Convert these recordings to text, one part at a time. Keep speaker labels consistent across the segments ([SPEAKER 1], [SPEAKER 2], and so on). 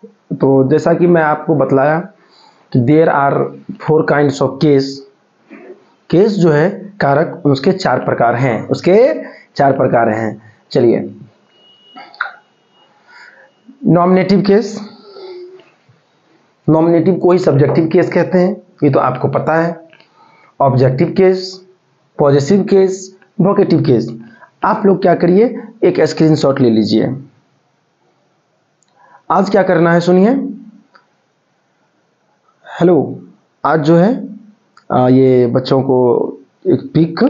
[SPEAKER 1] तो जैसा कि मैं आपको बतलाया कि there are 4 kinds of case. Case जो है कारक, उसके 4 प्रकार हैं, उसके 4 प्रकार हैं। चलिए, नॉमिनेटिव केस, नॉमिनेटिव को ही सब्जेक्टिव केस कहते हैं, ये तो आपको पता है। Objective case, positive case, vocative case. आप लोग क्या करिए, एक स्क्रीनशॉट ले लीजिए। आज क्या करना है सुनिए। हेलो, आज जो है ये बच्चों को एक पिक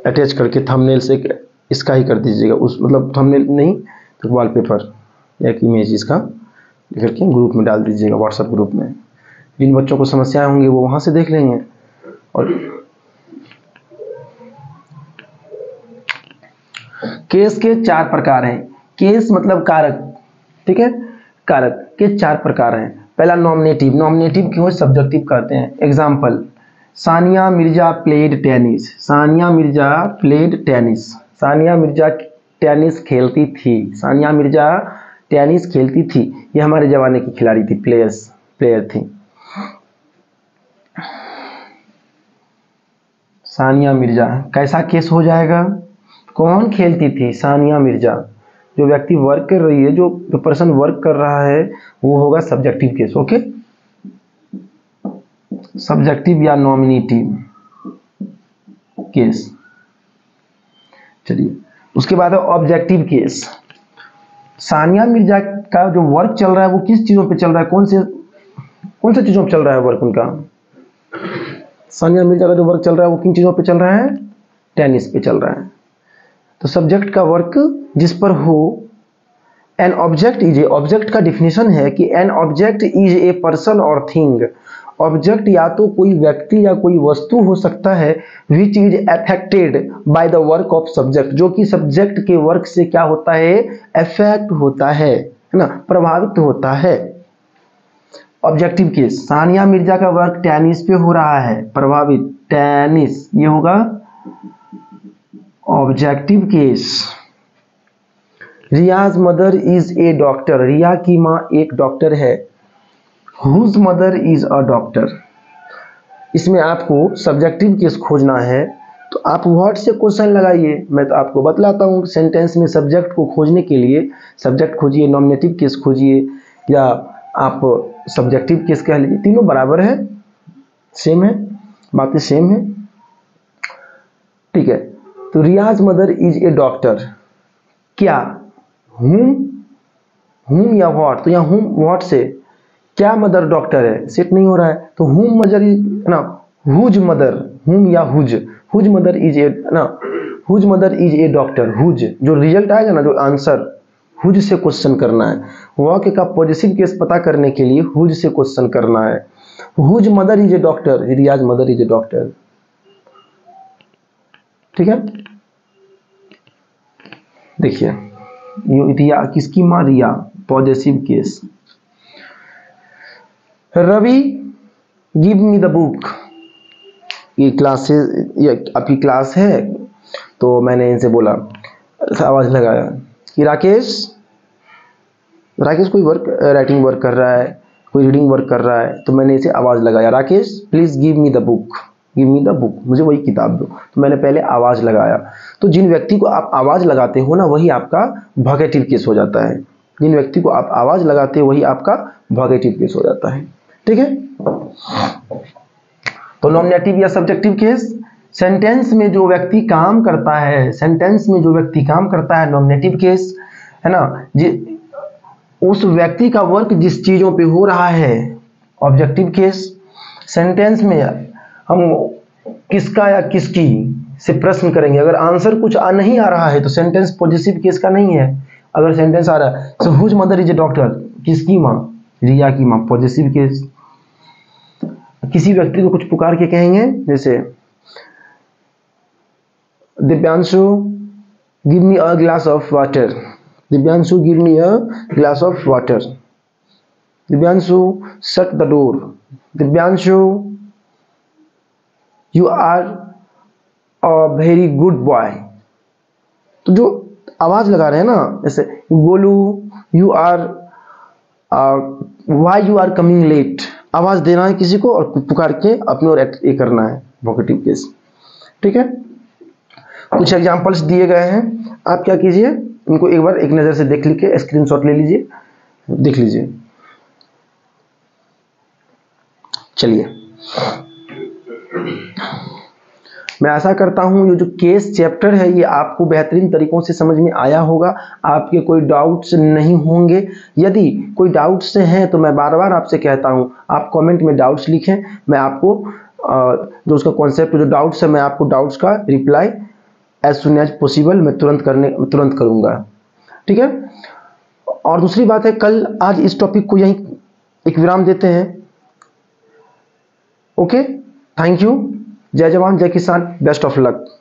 [SPEAKER 1] अटैच करके थंबनेल से इसका ही कर दीजिएगा, उस मतलब थंबनेल नहीं तो वॉलपेपर या एक इमेज इसका करके ग्रुप में डाल दीजिएगा, व्हाट्सएप ग्रुप में। जिन बच्चों को समस्याएं होंगी वो वहां से देख लेंगे। और केस के 4 प्रकार हैं। केस मतलब कारक, ठीक है, कारक के 4 प्रकार हैं। पहला नॉमिनेटिव, नॉमिनेटिव क्यों सब्जेक्टिव कहते हैं। Example, Sania Mirza played tennis, Sania Mirza played tennis, Sania Mirza tennis खेलती थी, सानिया मिर्जा टेनिस खेलती थी। ये हमारे जमाने की खिलाड़ी थी, प्लेयर थी। सानिया मिर्जा कैसा केस हो जाएगा, कौन खेलती थी, सानिया मिर्जा। जो व्यक्ति वर्क कर रही है, जो पर्सन वर्क कर रहा है, वो होगा सब्जेक्टिव केस। ओके, सब्जेक्टिव या नॉमिनेटिव केस। चलिए, उसके बाद है ऑब्जेक्टिव केस। सानिया मिर्जा का जो वर्क चल रहा है वो किस चीजों पे चल रहा है, कौन से चीजों पे चल रहा है वर्क उनका। सानिया मिर्जा का जो वर्क चल रहा है वो किन चीजों पे चल रहा है, टेनिस पे चल रहा है। तो सब्जेक्ट का वर्क जिस पर हो। An object is a, object का डिफिनेशन है कि an object is a person और थिंग। ऑब्जेक्ट या तो कोई व्यक्ति या कोई वस्तु हो सकता है, which is affected by the work of subject, जो कि सब्जेक्ट के वर्क से क्या होता है, अफेक्ट होता है ना, प्रभावित होता है। ऑब्जेक्टिव केस, सानिया मिर्जा का वर्क टेनिस पे हो रहा है, प्रभावित, टेनिस, ये होगा objective case. Riya's mother is a doctor, Riya की माँ एक डॉक्टर है। Whose mother is a doctor. इसमें आपको सब्जेक्टिव केस खोजना है, तो आप व्हाट से क्वेश्चन लगाइए। मैं तो आपको बतलाता हूँ सेंटेंस में सब्जेक्ट को खोजने के लिए सब्जेक्ट खोजिए, नॉमिनेटिव केस खोजिए, या आप सब्जेक्टिव केस कह लीजिए, तीनों बराबर है, सेम है, बातें सेम है, ठीक है। तो रियाज मदर इज ए डॉक्टर, क्या, हुम या व्हाट, तो यहाँ हुम व्हाट से, क्या मदर डॉक्टर है, सेट नहीं हो रहा है, तो हुम मदर इज ना, हुज मदर, हुम या हुज मदर इज ए ना, whose mother is a doctor. Whose जो रिजल्ट आएगा ना, जो आंसर, हुज से क्वेश्चन करना है। वाक्य का पॉजिटिव केस पता करने के लिए हुज से क्वेश्चन करना है। Whose mother is a doctor, Riya's mother is a doctor, ठीक है। देखिए, रिया किसकी माँ, Riya, positive case. Ravi give me the book, ये क्लासेस, ये आपकी क्लास है, तो मैंने इनसे बोला, आवाज लगाया कि राकेश कोई वर्क, राइटिंग वर्क कर रहा है, कोई रीडिंग वर्क कर रहा है, तो मैंने इसे आवाज लगाया, Rakesh please give me the book, give me the book, मुझे वही किताब दो। तो मैंने पहले आवाज लगाया। तो जिन व्यक्ति को आप आवाज लगाते हो ना, वही आपका वोकेटिव केस हो जाता है। जिन व्यक्ति को आप आवाज लगाते हो वही आपका वोकेटिव केस हो जाता है, ठीक है। तो नॉमिनेटिव या सब्जेक्टिव केस, सेंटेंस में जो व्यक्ति काम करता है, सेंटेंस में जो व्यक्ति काम करता है, नॉमिनेटिव केस है ना, उस व्यक्ति का वर्क जिस चीजों पे हो रहा है, ऑब्जेक्टिव केस। सेंटेंस में हम किसका या किसकी से प्रश्न करेंगे, अगर आंसर कुछ नहीं आ रहा है तो सेंटेंस पॉजिटिव केस का नहीं है। अगर सेंटेंस आ रहा है, so whose mother is a doctor, किसकी माँ, रिया की माँ, पॉजिटिव केस। किसी व्यक्ति को कुछ पुकार के कहेंगे, जैसे Divyanshu give me a glass of water, Divyanshu give me a glass of water, Divyanshu shut the door, Divyanshu you are a very good boy. तो जो आवाज लगा रहे हैं ना, जैसे Golu you are why you are coming late, आवाज देना है किसी को और पुकार के अपने और ये करना है, वोकेटिव केस। ठीक है, कुछ एग्जांपल्स दिए गए हैं, आप क्या कीजिए इनको एक बार एक नजर से देख लीजिए, स्क्रीनशॉट ले लीजिए, देख लीजिए। चलिए, मैं आशा करता हूं ये जो केस चैप्टर है ये आपको बेहतरीन तरीकों से समझ में आया होगा, आपके कोई डाउट्स नहीं होंगे। यदि कोई डाउट्स हैं तो मैं बार बार आपसे कहता हूं आप कमेंट में डाउट्स लिखें, मैं आपको जो उसका कॉन्सेप्ट जो डाउट्स है मैं आपको डाउट्स का reply as soon as possible मैं तुरंत करूंगा। ठीक है, और दूसरी बात है कल आज इस टॉपिक को यहीं एक विराम देते हैं। ओके, थैंक यू, जय जवान जय किसान, बेस्ट ऑफ लक।